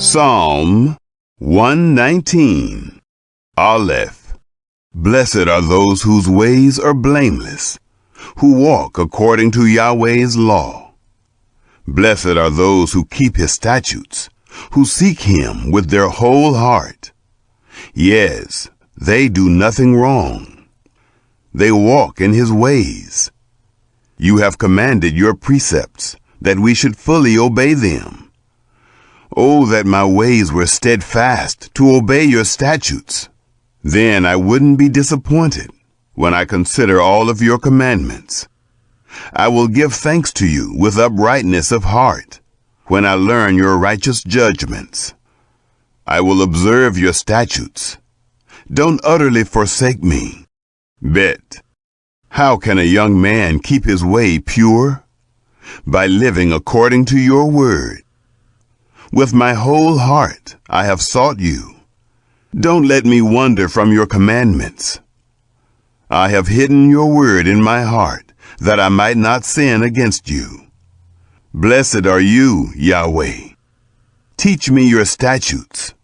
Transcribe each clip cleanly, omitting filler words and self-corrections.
Psalm 119, Aleph. Blessed are those whose ways are blameless, who walk according to Yahweh's law. Blessed are those who keep his statutes, who seek him with their whole heart. Yes, they do nothing wrong. They walk in his ways. You have commanded your precepts, that we should fully obey them. Oh, that my ways were steadfast to obey your statutes. Then I wouldn't be disappointed when I consider all of your commandments. I will give thanks to you with uprightness of heart when I learn your righteous judgments. I will observe your statutes. Don't utterly forsake me. Bet. How can a young man keep his way pure? By living according to your word. With my whole heart I have sought you. Don't let me wander from your commandments. I have hidden your word in my heart, that I might not sin against you. Blessed are you, Yahweh. Teach me your statutes.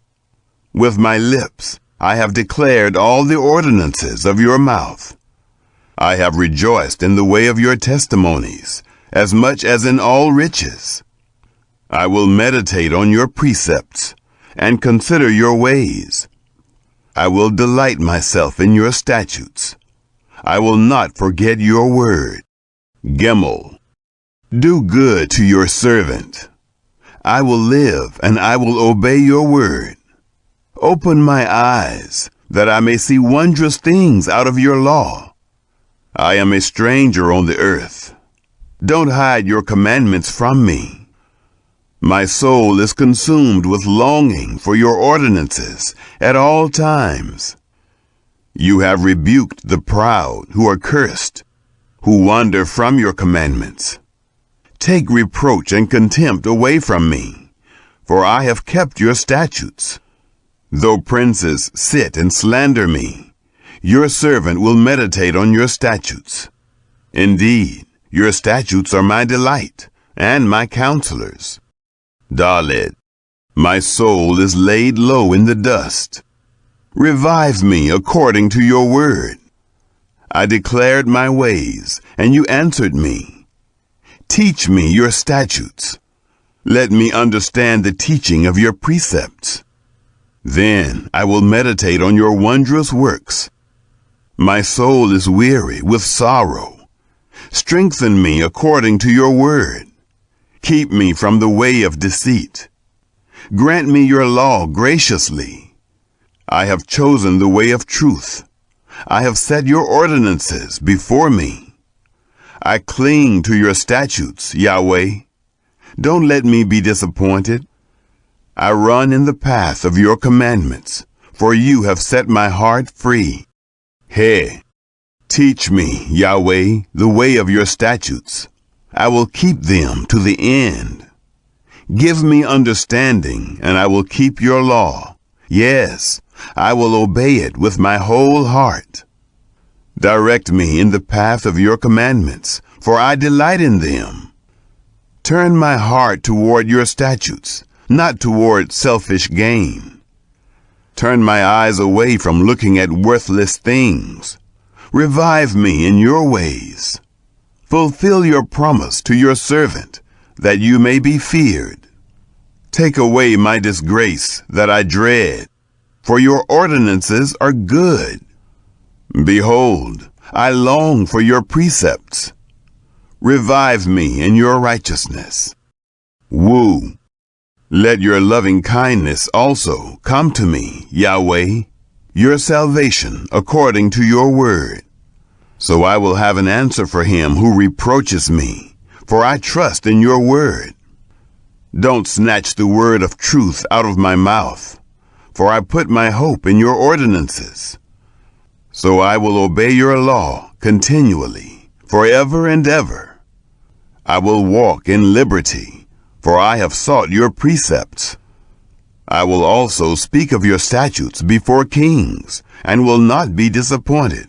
With my lips I have declared all the ordinances of your mouth. I have rejoiced in the way of your testimonies, as much as in all riches. I will meditate on your precepts and consider your ways. I will delight myself in your statutes. I will not forget your word. Gimel. Do good to your servant. I will live and I will obey your word. Open my eyes that I may see wondrous things out of your law. I am a stranger on the earth. Don't hide your commandments from me. My soul is consumed with longing for your ordinances at all times. You have rebuked the proud who are cursed, who wander from your commandments. Take reproach and contempt away from me, for I have kept your statutes. Though princes sit and slander me, your servant will meditate on your statutes. Indeed, your statutes are my delight and my counselors. Dalet, my soul is laid low in the dust. Revive me according to your word. I declared my ways, and you answered me. Teach me your statutes. Let me understand the teaching of your precepts. Then I will meditate on your wondrous works. My soul is weary with sorrow. Strengthen me according to your word. Keep me from the way of deceit. Grant me your law graciously. I have chosen the way of truth. I have set your ordinances before me. I cling to your statutes, Yahweh. Don't let me be disappointed. I run in the path of your commandments, for you have set my heart free. Teach me, Yahweh, the way of your statutes. I will keep them to the end. Give me understanding, and I will keep your law. Yes, I will obey it with my whole heart. Direct me in the path of your commandments, for I delight in them. Turn my heart toward your statutes, not toward selfish gain. Turn my eyes away from looking at worthless things. Revive me in your ways. Fulfill your promise to your servant, that you may be feared. Take away my disgrace that I dread, for your ordinances are good. Behold, I long for your precepts. Revive me in your righteousness. Woo! Let your loving kindness also come to me, Yahweh, your salvation according to your word. So I will have an answer for him who reproaches me, for I trust in your word. Don't snatch the word of truth out of my mouth, for I put my hope in your ordinances. So I will obey your law continually, forever and ever. I will walk in liberty, for I have sought your precepts. I will also speak of your statutes before kings, and will not be disappointed.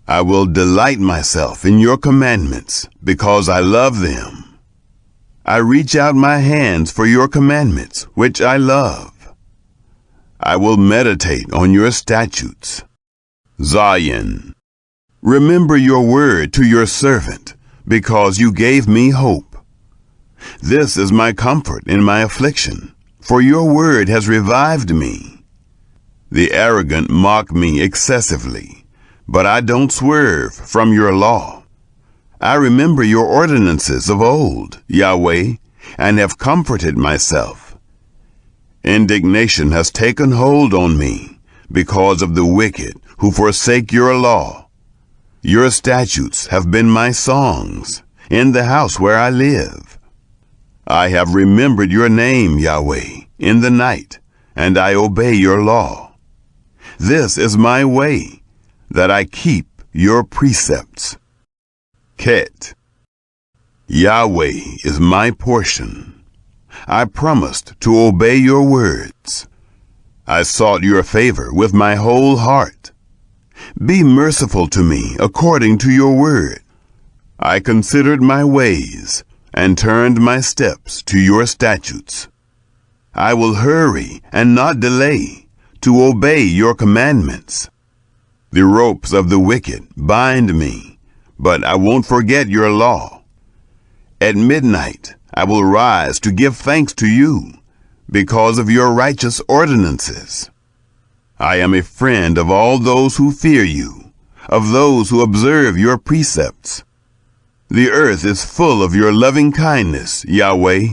I will delight myself in your commandments, because I love them. I reach out my hands for your commandments, which I love. I will meditate on your statutes. Zion. Remember your word to your servant, because you gave me hope. This is my comfort in my affliction, for your word has revived me. The arrogant mock me excessively, but I don't swerve from your law. I remember your ordinances of old, Yahweh, and have comforted myself. Indignation has taken hold on me because of the wicked who forsake your law. Your statutes have been my songs in the house where I live. I have remembered your name, Yahweh, in the night, and I obey your law. This is my way, that I keep your precepts. Ket. Yahweh is my portion. I promised to obey your words. I sought your favor with my whole heart. Be merciful to me according to your word. I considered my ways and turned my steps to your statutes. I will hurry and not delay to obey your commandments. The ropes of the wicked bind me, but I won't forget your law. At midnight I will rise to give thanks to you because of your righteous ordinances. I am a friend of all those who fear you, of those who observe your precepts. The earth is full of your loving kindness, Yahweh.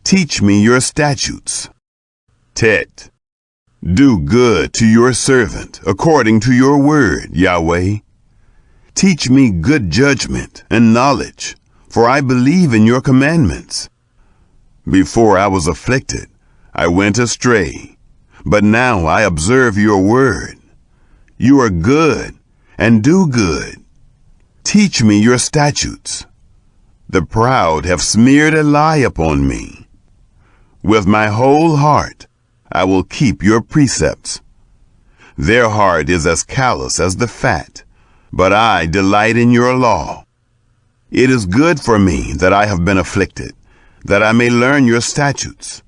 Teach me your statutes. Tet. Do good to your servant according to your word, Yahweh. Teach me good judgment and knowledge, for I believe in your commandments. Before I was afflicted, I went astray, but now I observe your word. You are good and do good. Teach me your statutes. The proud have smeared a lie upon me. With my whole heart, I will keep your precepts. Their heart is as callous as the fat, but I delight in your law. It is good for me that I have been afflicted, that I may learn your statutes.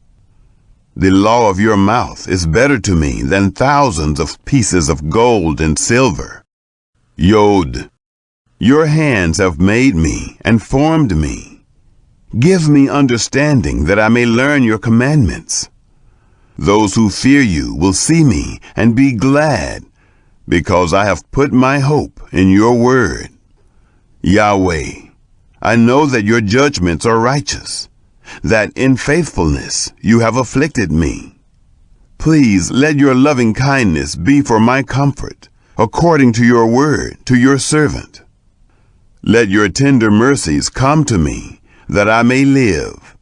The law of your mouth is better to me than thousands of pieces of gold and silver. Yod. Your hands have made me and formed me. Give me understanding that I may learn your commandments. Those who fear you will see me and be glad, because I have put my hope in your word. Yahweh, I know that your judgments are righteous, that in faithfulness you have afflicted me. Please let your loving kindness be for my comfort, according to your word to your servant. Let your tender mercies come to me, that I may live.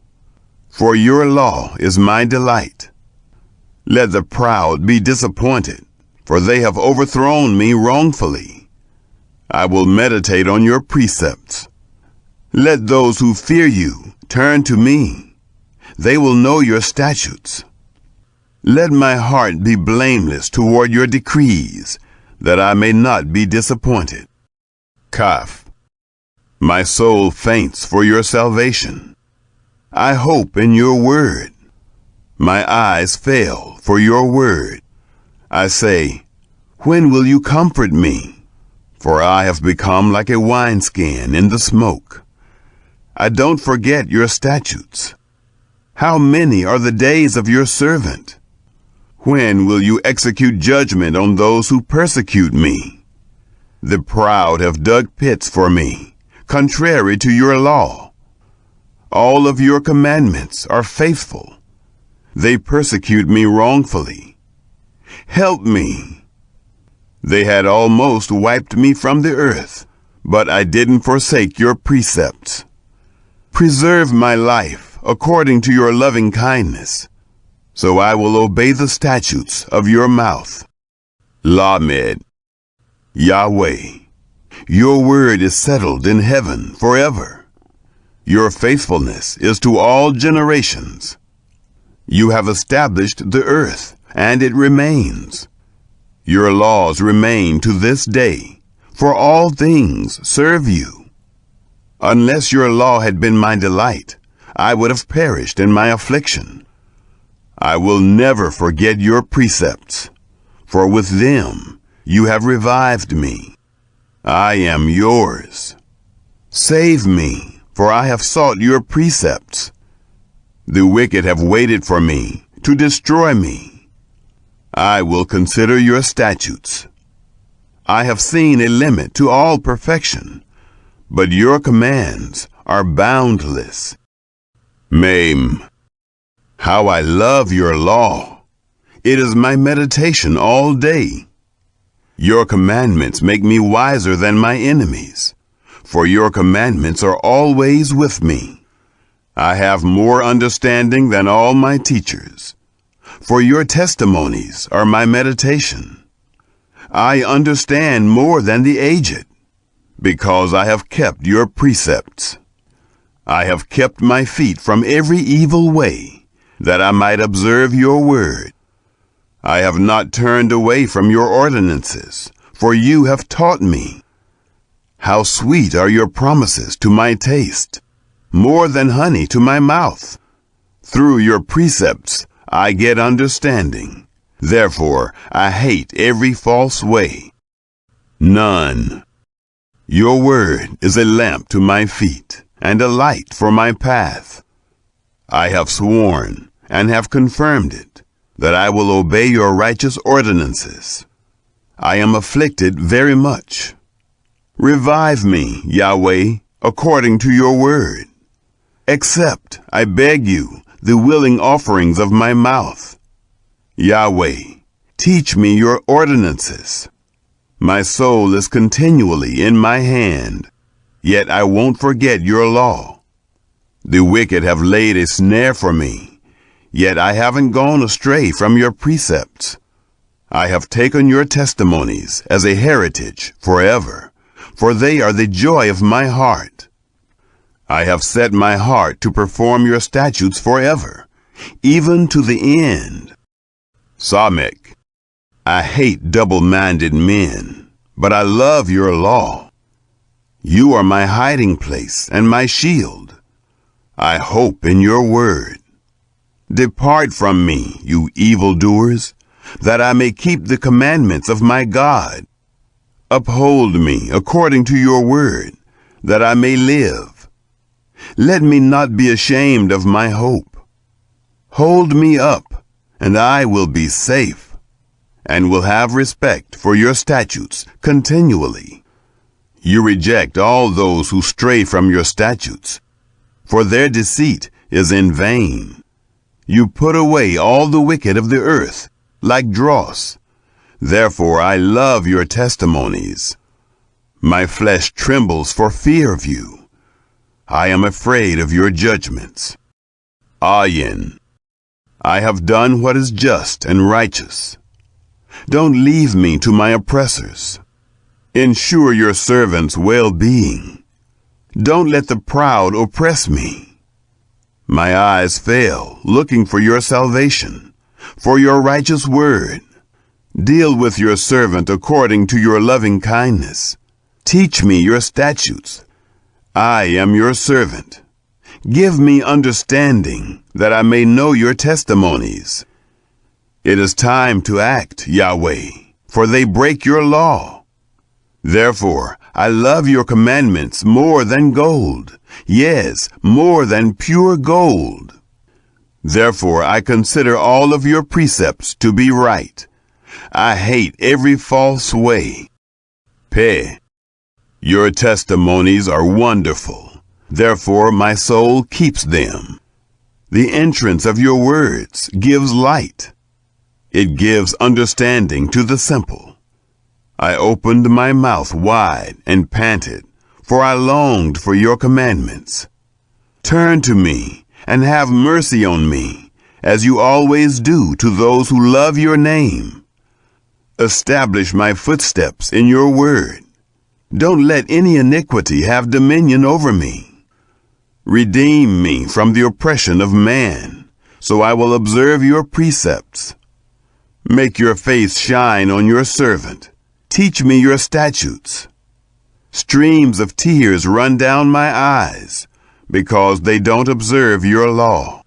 For your law is my delight. Let the proud be disappointed, for they have overthrown me wrongfully. I will meditate on your precepts. Let those who fear you turn to me. They will know your statutes. Let my heart be blameless toward your decrees, that I may not be disappointed. Kaf. My soul faints for your salvation. I hope in your word. My eyes fail for your word. I say, when will you comfort me? For I have become like a wineskin in the smoke. I don't forget your statutes. How many are the days of your servant? When will you execute judgment on those who persecute me? The proud have dug pits for me, contrary to your law. All of your commandments are faithful. They persecute me wrongfully. Help me. They had almost wiped me from the earth, but I didn't forsake your precepts. Preserve my life according to your loving kindness, so I will obey the statutes of your mouth. Lamed. Yahweh, your word is settled in heaven forever. Your faithfulness is to all generations. You have established the earth, and it remains. Your laws remain to this day, for all things serve you. Unless your law had been my delight, I would have perished in my affliction. I will never forget your precepts, for with them you have revived me. I am yours. Save me, for I have sought your precepts. The wicked have waited for me to destroy me. I will consider your statutes. I have seen a limit to all perfection, but your commands are boundless. Mem. How I love your law. It is my meditation all day. Your commandments make me wiser than my enemies, for your commandments are always with me. I have more understanding than all my teachers, for your testimonies are my meditation. I understand more than the aged, because I have kept your precepts. I have kept my feet from every evil way, that I might observe your word. I have not turned away from your ordinances, for you have taught me. How sweet are your promises to my taste, more than honey to my mouth. Through your precepts I get understanding. Therefore I hate every false way. None. Your word is a lamp to my feet and a light for my path. I have sworn and have confirmed it, that I will obey your righteous ordinances. I am afflicted very much. Revive me, Yahweh, according to your word. Accept, I beg you, the willing offerings of my mouth. Yahweh, teach me your ordinances. My soul is continually in my hand, yet I won't forget your law. The wicked have laid a snare for me, yet I haven't gone astray from your precepts. I have taken your testimonies as a heritage forever, for they are the joy of my heart. I have set my heart to perform your statutes forever, even to the end. Samek. I hate double-minded men, but I love your law. You are my hiding place and my shield. I hope in your word. Depart from me, you evildoers, that I may keep the commandments of my God. Uphold me according to your word, that I may live. Let me not be ashamed of my hope. Hold me up, and I will be safe, and will have respect for your statutes continually. You reject all those who stray from your statutes, for their deceit is in vain. You put away all the wicked of the earth, like dross. Therefore I love your testimonies. My flesh trembles for fear of you. I am afraid of your judgments. Ayin. I have done what is just and righteous. Don't leave me to my oppressors. Ensure your servant's well-being. Don't let the proud oppress me. My eyes fail, looking for your salvation, for your righteous word. Deal with your servant according to your loving kindness. Teach me your statutes. I am your servant. Give me understanding, that I may know your testimonies. It is time to act, Yahweh, for they break your law. Therefore, I love your commandments more than gold, yes, more than pure gold. Therefore, I consider all of your precepts to be right. I hate every false way. Peh. Your testimonies are wonderful. Therefore, my soul keeps them. The entrance of your words gives light. It gives understanding to the simple. I opened my mouth wide and panted, for I longed for your commandments. Turn to me and have mercy on me, as you always do to those who love your name. Establish my footsteps in your word. Don't let any iniquity have dominion over me. Redeem me from the oppression of man, so I will observe your precepts. Make your face shine on your servant. Teach me your statutes. Streams of tears run down my eyes, because they don't observe your law.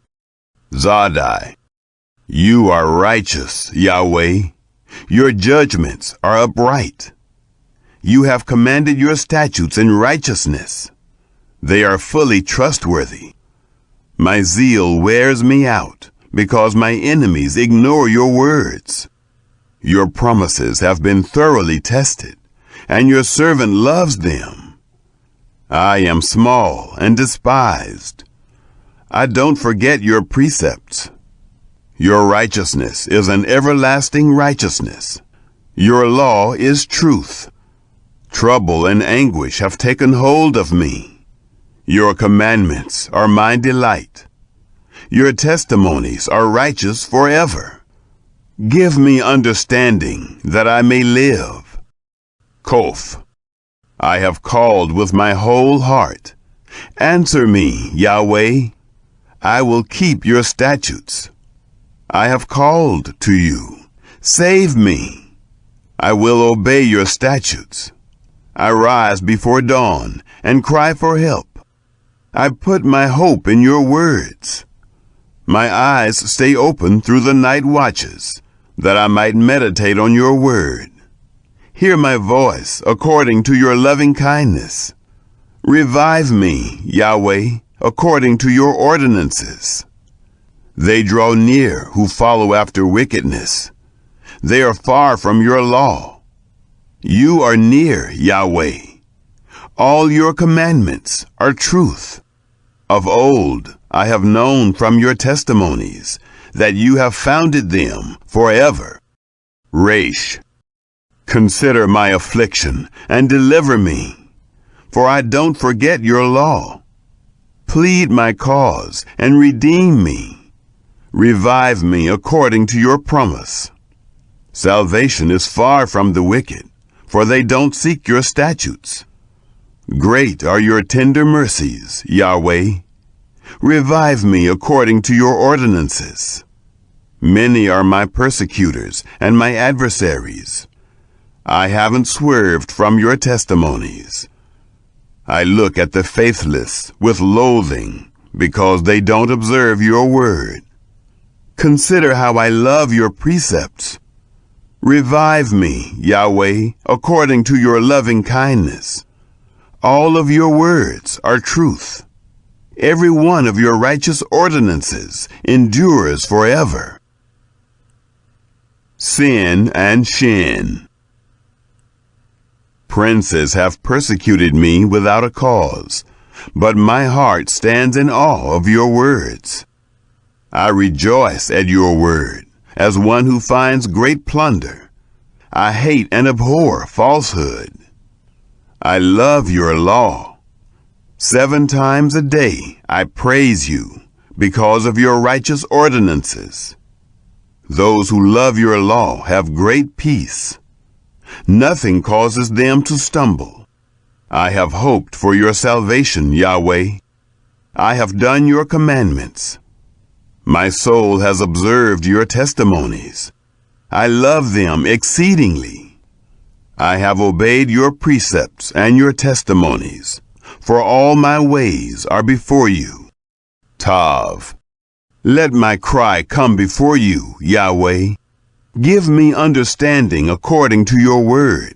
Zadai, you are righteous, Yahweh. Your judgments are upright. You have commanded your statutes in righteousness. They are fully trustworthy. My zeal wears me out because my enemies ignore your words. Your promises have been thoroughly tested, and your servant loves them. I am small and despised. I don't forget your precepts. Your righteousness is an everlasting righteousness. Your law is truth. Trouble and anguish have taken hold of me. Your commandments are my delight. Your testimonies are righteous forever. Give me understanding that I may live. Kof, I have called with my whole heart. Answer me, Yahweh. I will keep your statutes. I have called to you. Save me. I will obey your statutes. I rise before dawn and cry for help. I put my hope in your words. My eyes stay open through the night watches, that I might meditate on your word. Hear my voice according to your loving kindness. Revive me, Yahweh, according to your ordinances. They draw near who follow after wickedness. They are far from your law. You are near, Yahweh. All your commandments are truth. Of old I have known from your testimonies that you have founded them forever. Resh, consider my affliction and deliver me, for I don't forget your law. Plead my cause and redeem me. Revive me according to your promise. Salvation is far from the wicked, for they don't seek your statutes. Great are your tender mercies, Yahweh. Revive me according to your ordinances. Many are my persecutors and my adversaries. I haven't swerved from your testimonies. I look at the faithless with loathing because they don't observe your word. Consider how I love your precepts. Revive me, Yahweh, according to your loving kindness. All of your words are truth. Every one of your righteous ordinances endures forever. Sin and Shin. Princes have persecuted me without a cause, but my heart stands in awe of your words. I rejoice at your word, as one who finds great plunder. I hate and abhor falsehood. I love your law. 7 times a day I praise you because of your righteous ordinances. Those who love your law have great peace. Nothing causes them to stumble. I have hoped for your salvation, Yahweh. I have done your commandments. My soul has observed your testimonies. I love them exceedingly. I have obeyed your precepts and your testimonies, for all my ways are before you. Tav, let my cry come before you, Yahweh. Give me understanding according to your word.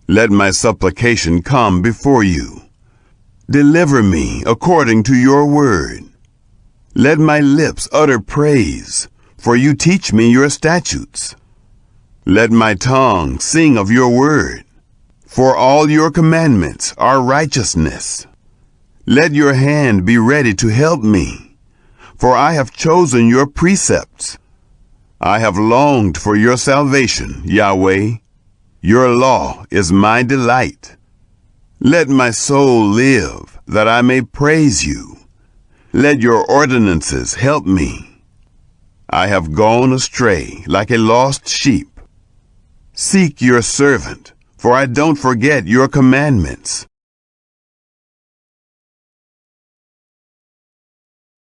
Let my supplication come before you. Deliver me according to your word. Let my lips utter praise, for you teach me your statutes. Let my tongue sing of your word, for all your commandments are righteousness. Let your hand be ready to help me, for I have chosen your precepts. I have longed for your salvation, Yahweh. Your law is my delight. Let my soul live, that I may praise you. Let your ordinances help me. I have gone astray like a lost sheep. Seek your servant, for I don't forget your commandments.